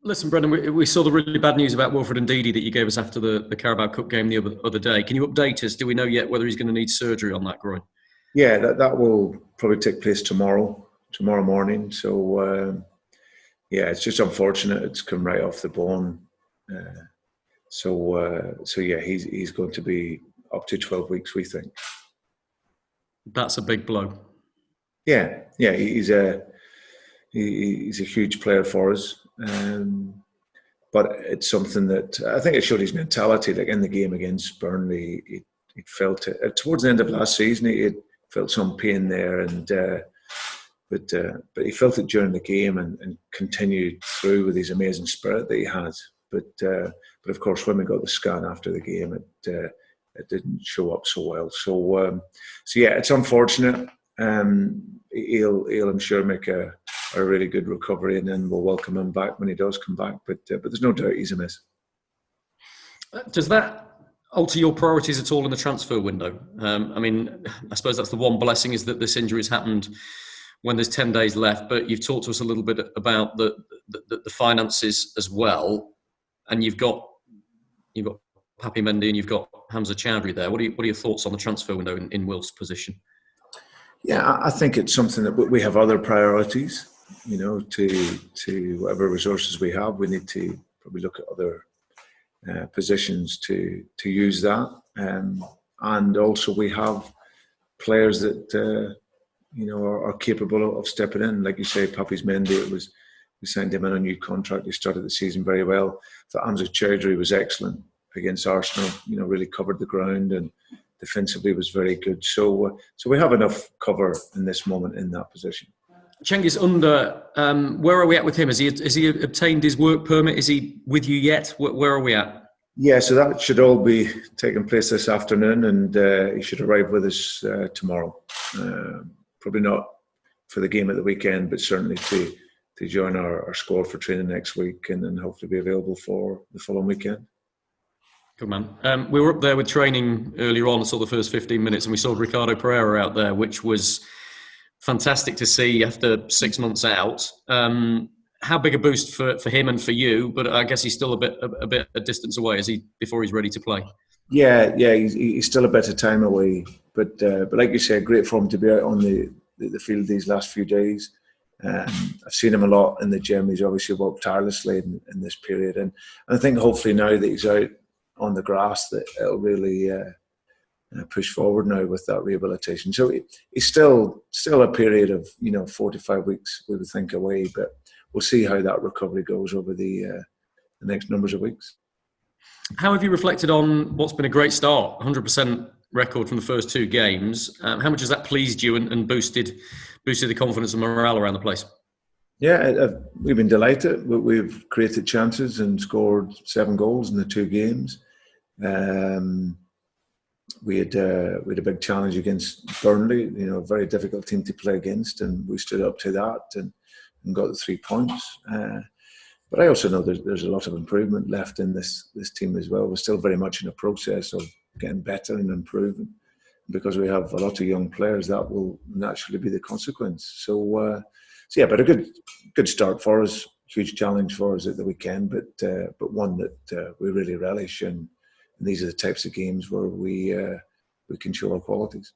Listen, Brendan, we saw the really bad news about Wilfred Ndidi that you gave us after the Carabao Cup game the other day. Can you update us? Do we know yet whether he's going to need surgery on that groin? Yeah, that will probably take place tomorrow morning. So, yeah, it's just unfortunate. It's come right off the bone. So yeah, he's going to be up to 12 weeks, we think. That's a big blow. Yeah, he's a huge player for us. But it's something that I think it showed his mentality. Like in the game against Burnley, he felt it towards the end of last season. He had felt some pain there, but he felt it during the game and continued through with his amazing spirit that he has. But of course, when we got the scan after the game, it didn't show up so well. So yeah, it's unfortunate. He'll I'm sure make a really good recovery, and then we'll welcome him back when he does come back. But there's no doubt he's a miss. Does that alter your priorities at all in the transfer window? I mean, I suppose that's the one blessing, is that this injury has happened when there's 10 days left. But you've talked to us a little bit about the finances as well, and you've got Papi Mendy and you've got Hamza Chowdhury there. What are your thoughts on the transfer window in Wilf's position? Yeah, I think it's something that we have other priorities. You know, to whatever resources we have, we need to probably look at other positions to use that. And also we have players that are capable of stepping in. Like you say, Papi's Mendy, we signed him on a new contract. He started the season very well. So Hamza Chowdhury was excellent against Arsenal. You know, really covered the ground and defensively was very good. So we have enough cover in this moment in that position. Cengiz Under, where are we at with him? Has he obtained his work permit? Is he with you yet? Where are we at? Yeah, so that should all be taking place this afternoon, and he should arrive with us tomorrow. Probably not for the game at the weekend, but certainly to join our squad for training next week, and then hopefully be available for the following weekend. Good man. We were up there with training earlier on, saw the first 15 minutes, and we saw Ricardo Pereira out there, which was fantastic to see after 6 months out. How big a boost for him and for you? But I guess he's still a distance away. Is he before he's ready to play? Yeah, he's still a bit of time away. But like you said, great for him to be out on the field these last few days. I've seen him a lot in the gym. He's obviously worked tirelessly in this period, and I think hopefully now that he's out on the grass, that it'll really push forward now with that rehabilitation. So it's still a period of 4 to 5 weeks, we would think, away, but we'll see how that recovery goes over the next numbers of weeks. How have you reflected on what's been a great start, 100% record from the first 2 games? How much has that pleased you and boosted the confidence and morale around the place? Yeah, we've been delighted. We've created chances and scored 7 goals in the 2 games. We had a big challenge against Burnley, a very difficult team to play against, and we stood up to that and got the 3 points. But I also know there's a lot of improvement left in this team as well. We're still very much in a process of getting better and improving. Because we have a lot of young players, that will naturally be the consequence. So yeah, but a good start for us. Huge challenge for us at the weekend, but one that we really relish. And these are the types of games where we can show our qualities.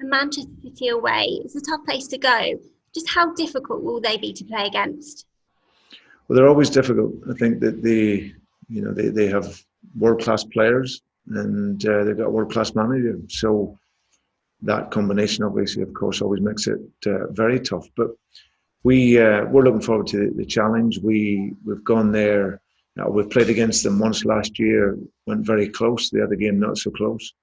And Manchester City away, it's a tough place to go. Just how difficult will they be to play against? Well, they're always difficult. I think that they have world-class players, and they've got a world-class manager. So that combination, obviously, of course, always makes it very tough. But we're looking forward to the challenge. We've gone there. We've played against them once last year. Went very close. The other game not so close.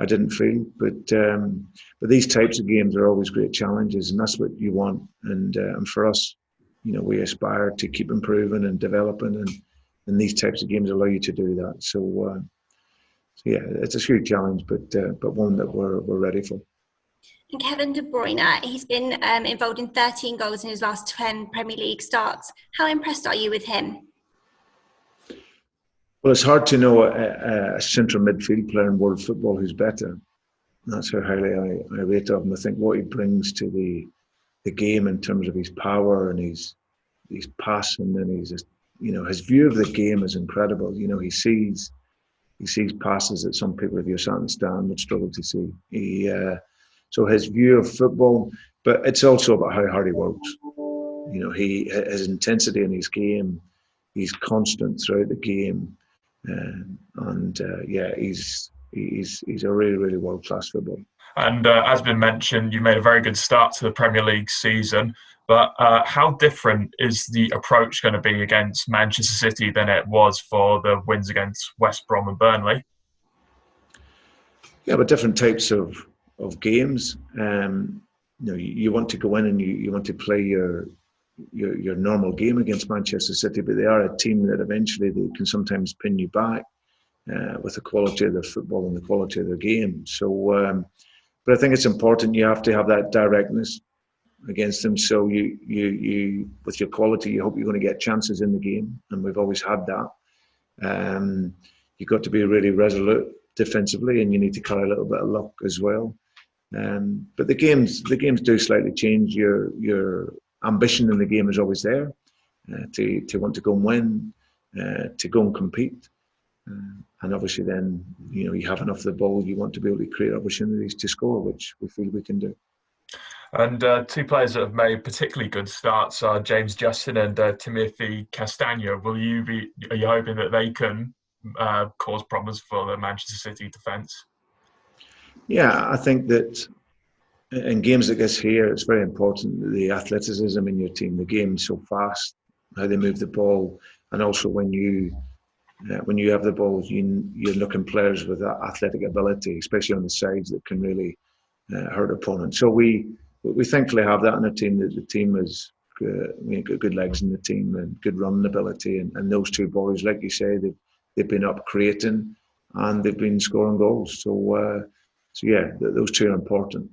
I didn't feel, but these types of games are always great challenges, and that's what you want. And for us, we aspire to keep improving and developing, and these types of games allow you to do that. So yeah, it's a huge challenge, but one that we're ready for. And Kevin De Bruyne, he's been involved in 13 goals in his last 10 Premier League starts. How impressed are you with him? Well, it's hard to know a central midfield player in world football who's better. That's how highly I rate of him. I think what he brings to the game in terms of his power and his passing and his his view of the game is incredible. He sees passes that some people, if you're sat in the stand, would struggle to see. So his view of football, but it's also about how hard he works. His intensity in his game, he's constant throughout the game, he's a really, really world-class footballer. And as been mentioned, you made a very good start to the Premier League season. But how different is the approach going to be against Manchester City than it was for the wins against West Brom and Burnley? Yeah, but different types of games. You want to go in and you want to play your normal game against Manchester City, but they are a team that eventually they can sometimes pin you back with the quality of their football and the quality of their game. So, but I think it's important. You have to have that directness against them. So you with your quality, you hope you're going to get chances in the game, and we've always had that. You've got to be really resolute defensively, and you need to carry a little bit of luck as well. But the games do slightly change. Your ambition in the game is always there, to want to go and win, to go and compete, and obviously then you have enough of the ball. You want to be able to create opportunities to score, which we feel we can do. And two players that have made particularly good starts are James Justin and Timothy Castagne. Are you hoping that they can cause problems for the Manchester City defence? Yeah, I think that in games like this here, it's very important the athleticism in your team. The game's so fast, how they move the ball, and also when you have the ball, you're looking players with that athletic ability, especially on the sides, that can really hurt opponents. So we thankfully have that in our team. That the team is got good legs in the team and good running ability, and those two boys, like you say, they've been up creating and they've been scoring goals. So yeah, those two are important.